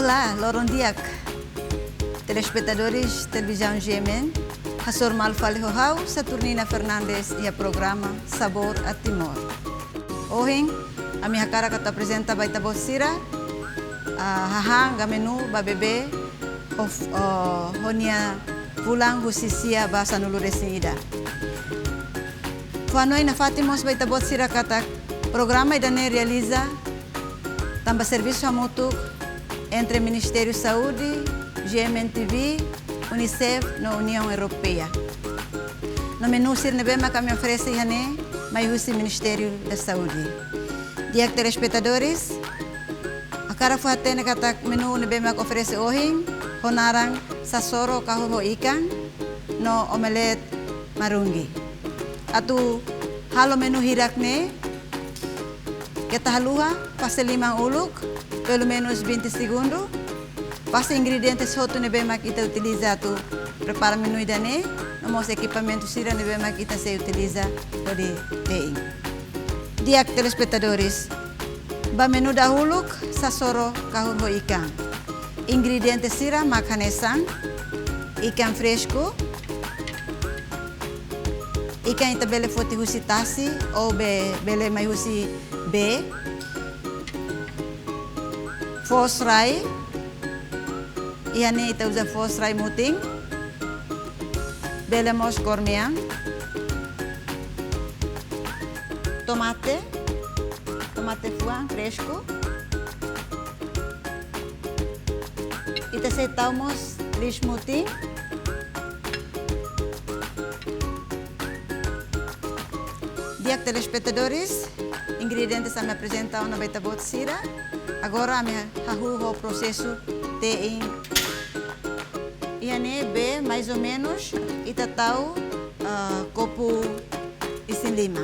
Olá, Loron Diak, telespectadores televisão GMN, Hasor Malfali Hohau, Saturnina Fernandes e a programa Sabor a Timor. Hoje, a minha cara que apresenta baita bosira, hahang gamenu babebe, honia pulang husisia bahasa nuluresida. Fanoi na Fatimos baita bosira kata programa idane realiza tamba serviço mutuo entre Ministério Saúde, GMN-TV, Unicef na União Europeia. No menu sirnebema kami oferece hane mai husi Ministério da Saúde. Dia telespectadores, a cara foi até kata menu nebema oferece hoje, honarang sasoro kahoho ikan no omelet marungi. Atu halo menu hirakne kita haluha pasti 5 uluk, pelo menos 20 segundos. Pasti ingredientes hotu nebema kita utiliza tu prepara menu idane, nomos equipamento sira nebema kita se utiliza pode teing. Dia telespectadores, ba menu dahuluk sasoro kahulho ikan. Ingredientes sira makanesan, ikan fresco, ikan ita bele foti husi tasi ou bele mai husi B, fosrai, iane ita usa fosrai muting, belemos cormean, tomate fuang fresco, ita setamos lish muting, dia telespectadores, ingredientes a me apresentam na baita bot sira. Agora me hahu o processo de iane be mais ou menos itatau copo isin lima.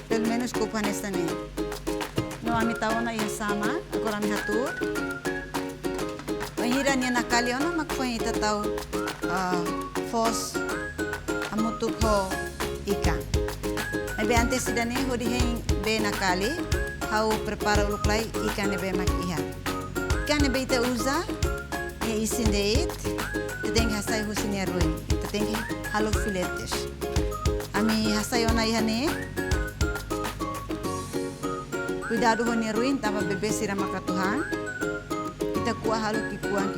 Pelo menos copo nesta ne. No amitau na sama, agora me hatu. Pahira niya nakali ono magfoi itatau fos amutuk ho ikan. Ebe antes sidane hodiheng be nakali, hau prepara uluklay ikan be makiha. Ikan be ita uza, ya isin deit, teteng hasay husin ya ruin, teteng halo filetes. Ami hasay ona ihane, cuidado ho ni ruin, tama bebe sira makatuhan, ita kuah halo kikuang.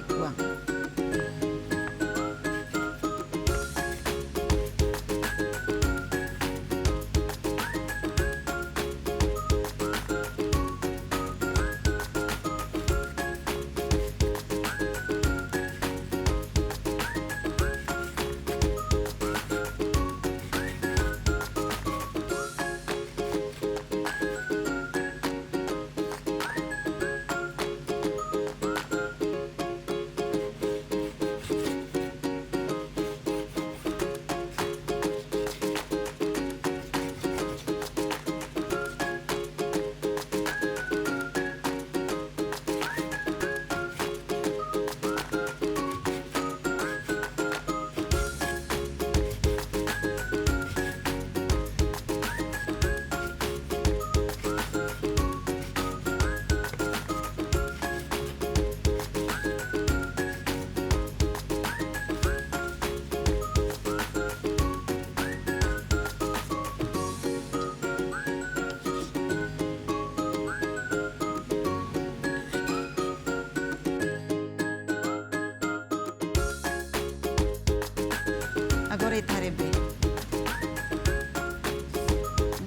Agora itarebe.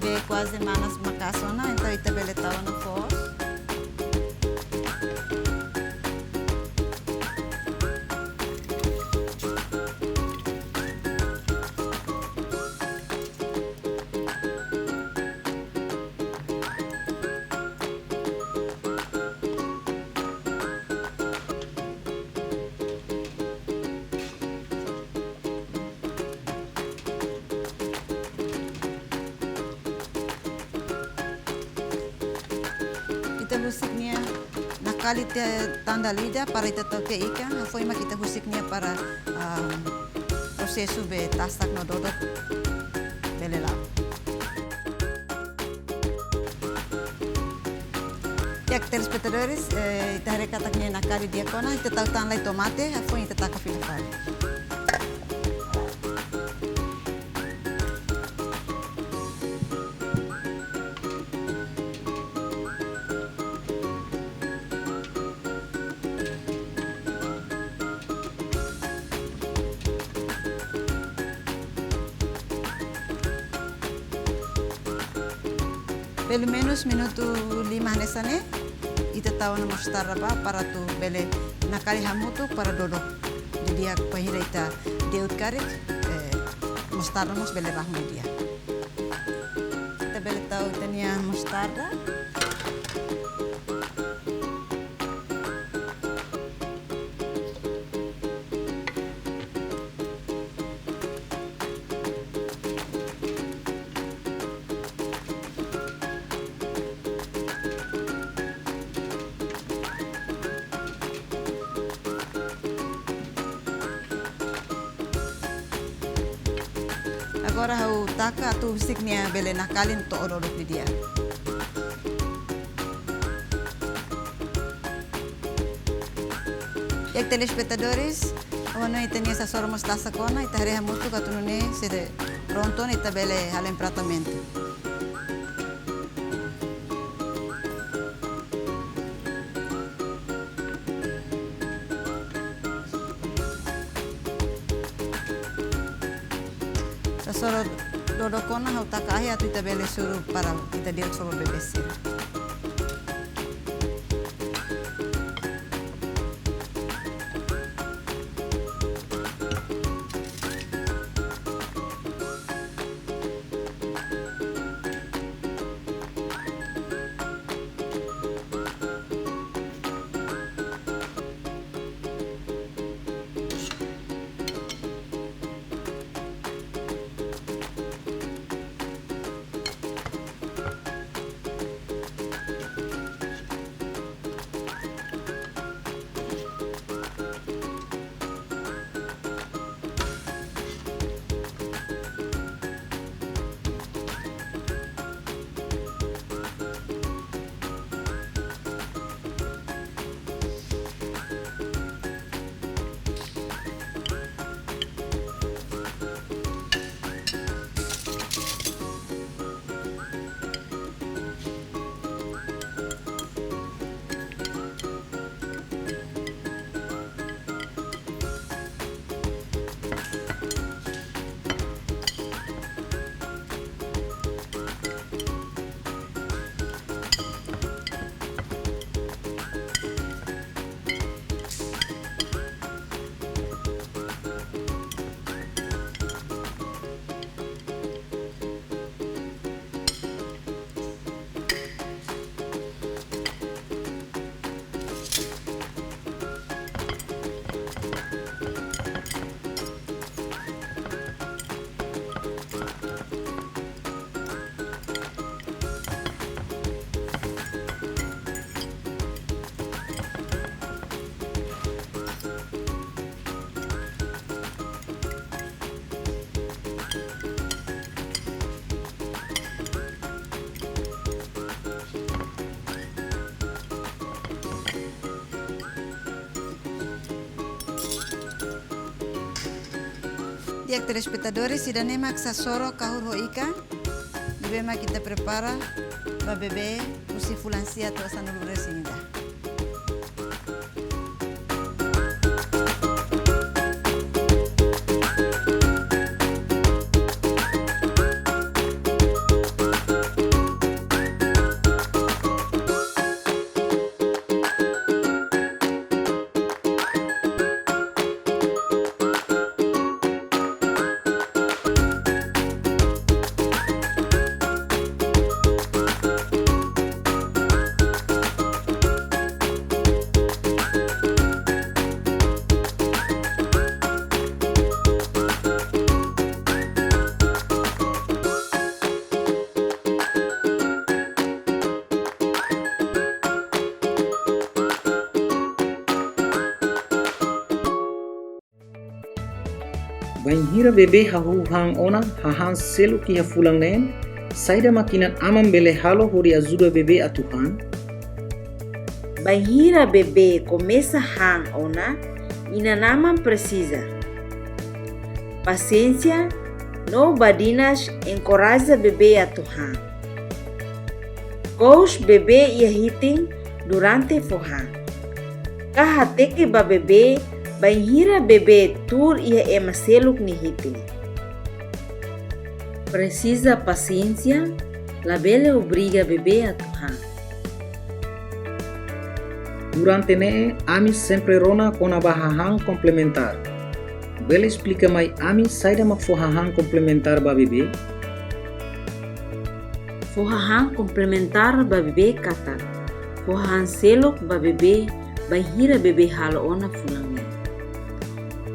Be quase manas makasona, então itabele tawa no fos. Kita husiknya nakali tanda lida para ita toke ikan, foi kita husiknya para prosesu be tasak no dodot belela. Ya, telespectadores, ita kataknya nakali dia kona, ita tahu tanlai tomate, afo ita taka filafari. Pelo menos minuto 5 nessa né? Ita tahu na mostarda ba para tu bele nakali hamutu para dodok. Jadi aku pahira ita deut karet mostarda mos bele rahmu dia. Ita bele tahu tania mostarda. Agora o taka tu siknia bele nakalin to ororok di dia. Ek telespectadores, ono itania essa sora mostaça kona ita reha muito katunune se pronto ita bele halen pratamento. Soro dodokona hau takahe atu ita bele suruh para ita dia solo bebesir. Dia telespectadores, se dane mak sasoro kahur hoika, bebe mak kita prepara, ba bebe usi fulansia tu asan ulure sinda. Banhira bebe hahu hang ona hahan selu ki hafulang nen saida makinan amam bele halo hori azuda bebe atuhan Banhira bebê começa hang ona, inanaman precisa. Paciência, no badinas encoraja bebê a tuhan. Kous bebê ia hiting durante fohan. Kahateke ba bebê, banhira bebê tur ia emaseluk ni hiting. Precisa paciência, labele obriga bebê a tuhan. Durante ne, ami sempre rona com a bahahang complementar. Bele explica mai ami saida mak fohahang complementar ba bebê? Fohahang complementar ba bebê katak. Fohahang selok ba bebê, banhira bebê halo ona fulangnya.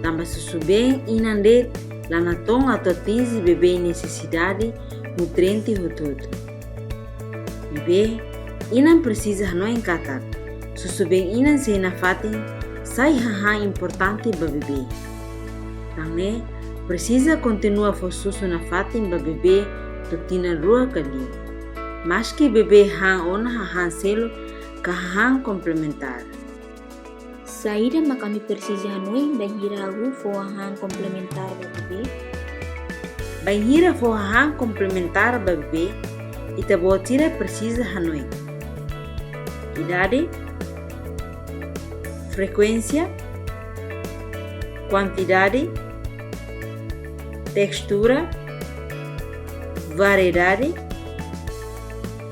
Tambah susubeng inandet lanatong atau atingi bebê necessidade nutriente hututu. Bebê inan precisa hanoi katak. Susubeng inan se na fatin sai haha importante ba bebê. Tangne precisa continua fosusu na fatin ba bebê tutina rua kali. Maski bebê hang ona hahan selo kahang complementar. Saída kami precisa hanoi banhira agu fohahang complementar ba bebê. Banhira fohahang complementar ba bebê ita botira precisa hanoi. Idade, frequência, quantidade, textura, variedade,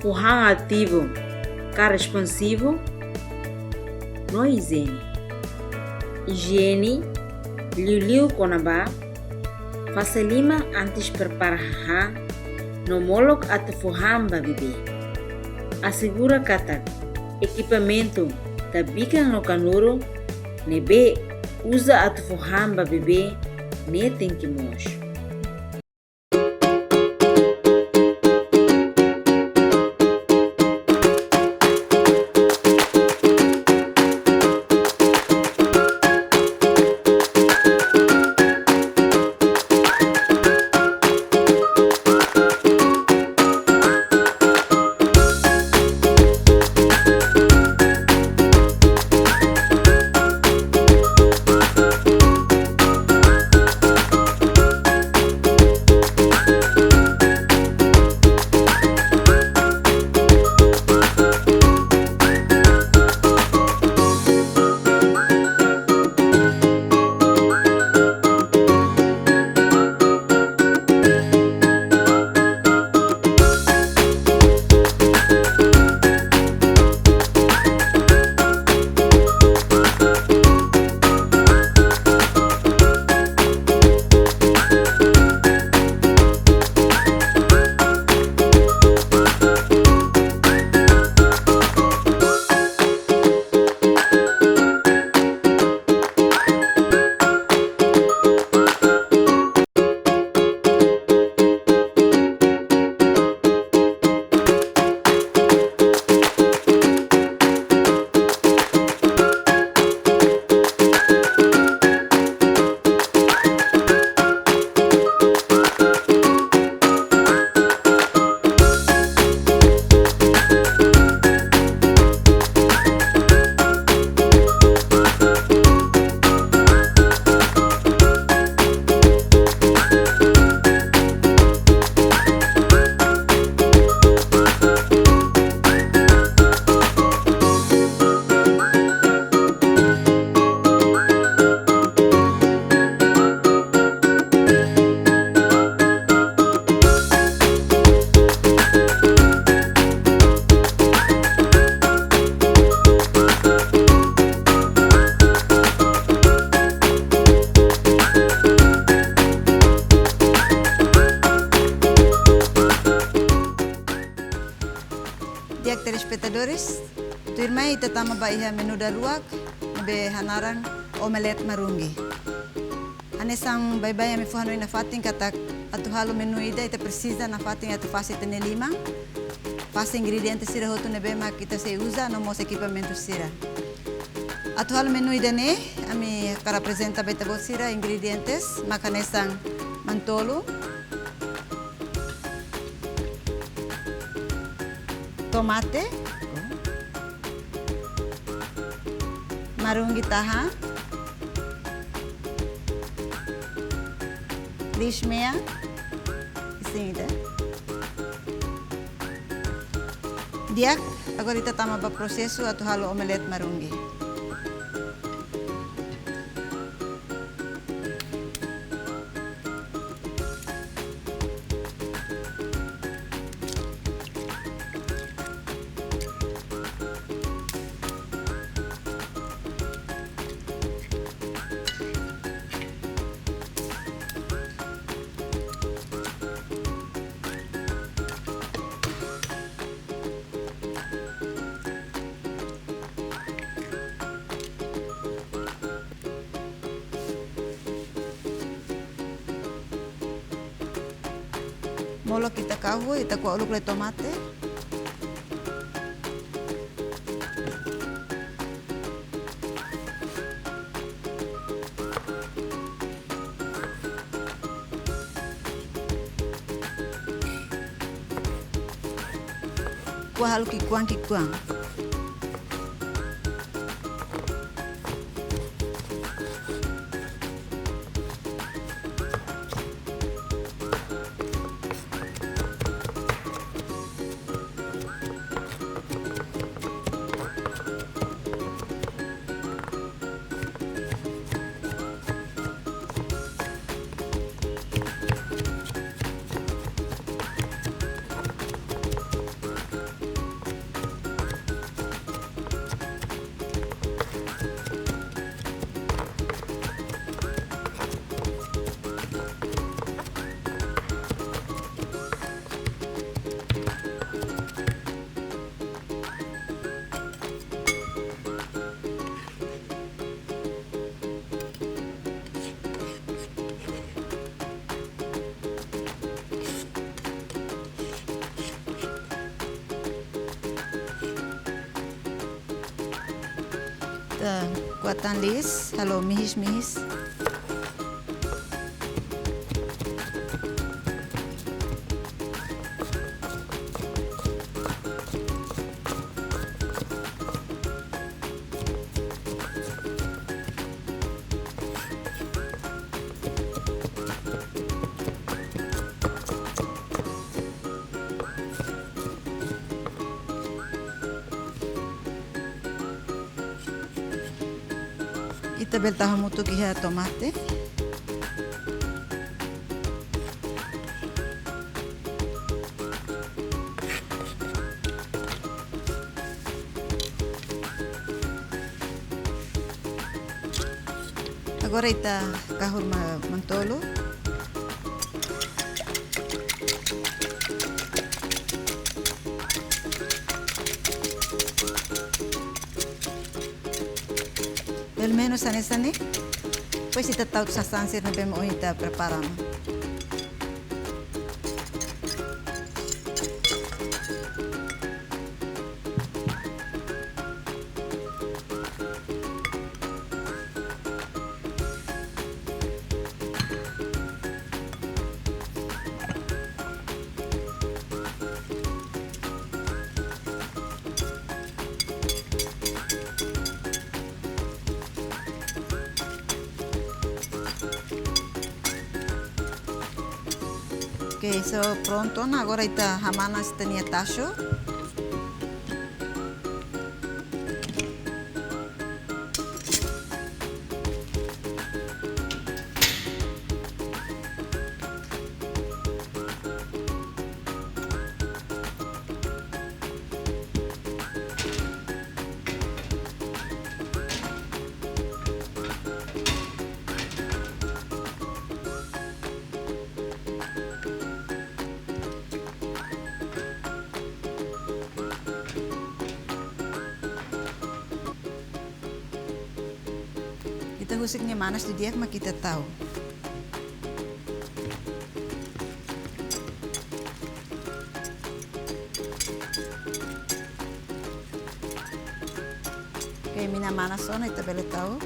fohang ativo, responsivo, no higiene, liu konaba, facilima antes preparahan, no molok at fohang ba bebê. Assegura katak, equipamento tabikan no kanuro, nebe usa at fohang ba bebê, ne tem que mos. telespectadores, tu irmã itatama ba iha menu daruak be hanarang omelette marungi. Hanesang bye-bye ami fuhanoi na fating katak atu halo menu ida ita precisa na fating atu fase tene lima. Fase ingredientes sira hotu nebe mak kita se usa no mos equipamento sira. Atu halo menu ida ne ami kara apresenta beta bot sira ingredientes makanesang mantolo, tomate, marungi taha, lishmea, isingida. Diak, agora ita tama ba proseso at halo omelette marungi. Molo kita kahu, ita kuah uluk le tomate. Kuah halu kikuang. Kuatan lis, halo mihis. Ita beltaho mutu kiha tomate. Agora ita kahur mantolo. Pelo menos sane, pois ita tau sasansir na bemo ita preparamos. Ok, so pronto. Agora ita hamanas tenia tacho. Kita husiknya manas di dia, mak kita tahu. Oke, mina manas sona kita boleh tahu.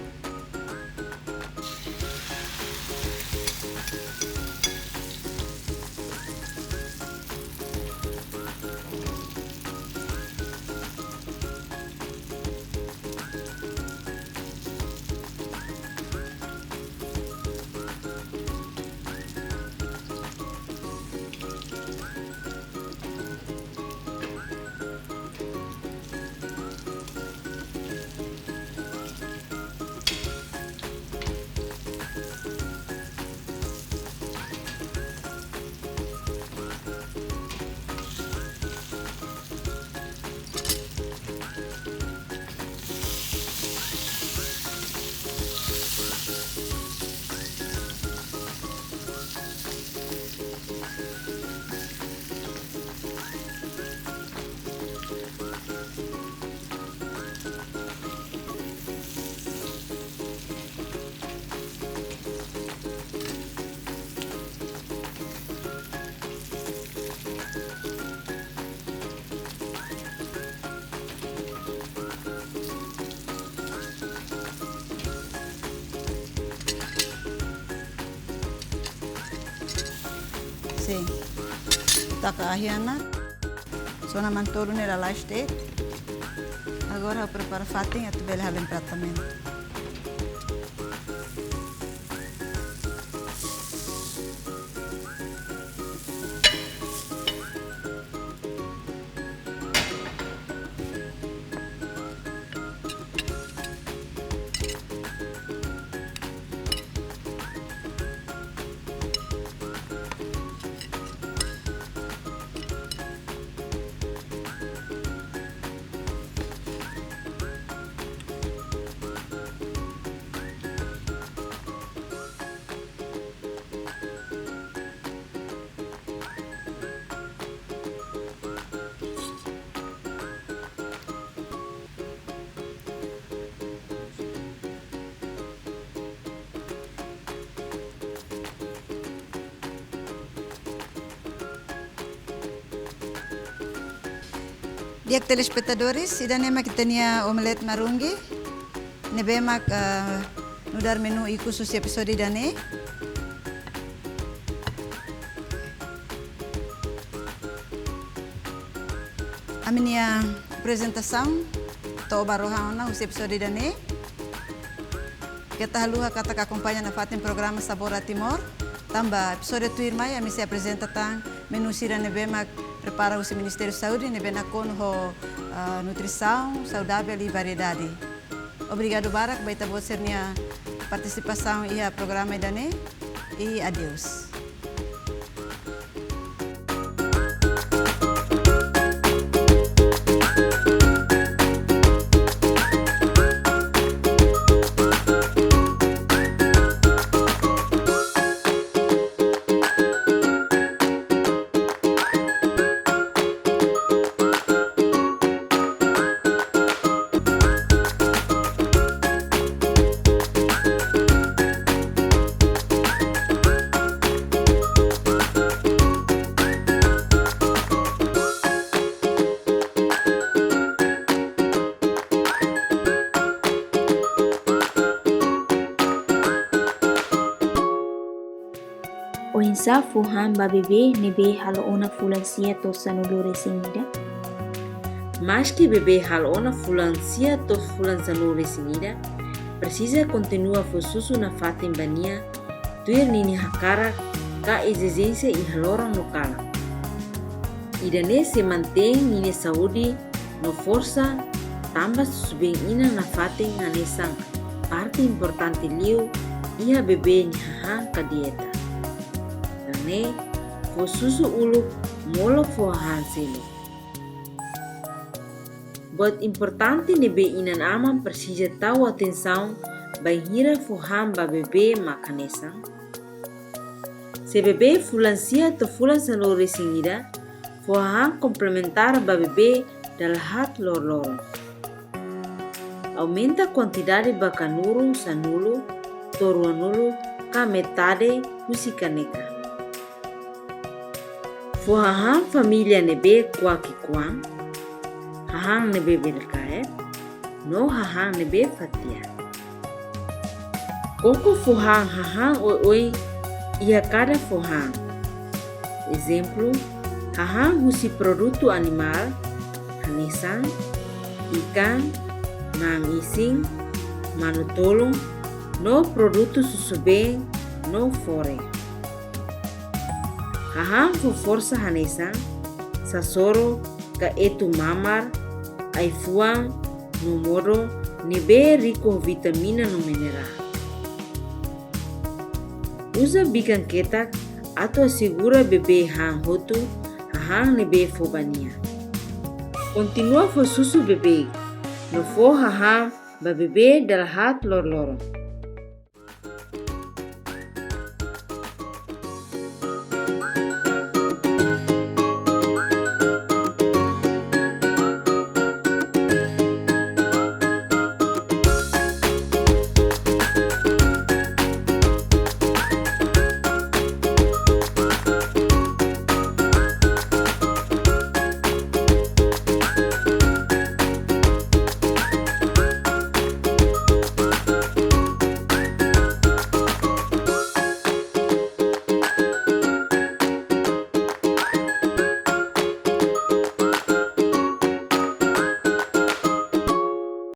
Sim. Taka ahiana. Sona mantoro nela lá este. Agora eu preparo fatinha tu bele halen tratamento. Dia telespectadores, ida nema kita nia omelet marungi. Nebe mak nudar menu iku susi episode dane. Aminia apresentação to barohana na usi episode dane. Kita haluha kata acompanha na fatin programa Sabor a Timor. Tamba episode tu irmai ami se apresenta tang menu sira nebe mak prepara o Ministério da Saúde e benacon nutrição saudável e variedade. Obrigado Barak, baita boa ser minha participação e a programa dane e adeus. Oinsa fuhan babebe nebe halo ona fulansia to sanudore singida. Mas que bebê halona fulancia to fulan sanure singida, precisa continua fosusu na fatin bania, tuir nini hakara ka exigência e haloran lokala. Idane se mantém nini saúde no força tambah subeng ina na fatin anesang parte importante liu iha bebê ni hahan ka dieta. Dane fosusu ulu molo fohan selo. Buat importante nebe inan aman precisa tahu atenção banhira fuham ba bebê makanesang. Se bebê fulancia to fulan sanore singida, fuham complementar ba bebê dalhat lor-lor. Aumenta a quantidade ba kanuru sanulo, toruanulo ka metade husikaneka. Fuham família nebe kuaki-kuang, hahang nebe belkaet, no hahang nebe fatia. Koko fuhang hahang oi ia cada fuhang. Exemplo, hahang husi produto animal, hanesang, ikan, mangising, manutolong, no produto susubeng, no fore. Hahang fu força hanesang, sasoro, ka etu mamar, ai fuang, no modo, nebe rico vitamina no mineral. Usa bikan ketak atau segura bebê hang hotu, hahang nebe fobania. Continua fo susu bebê, no fo hahang ba bebê dalhat lor-loro.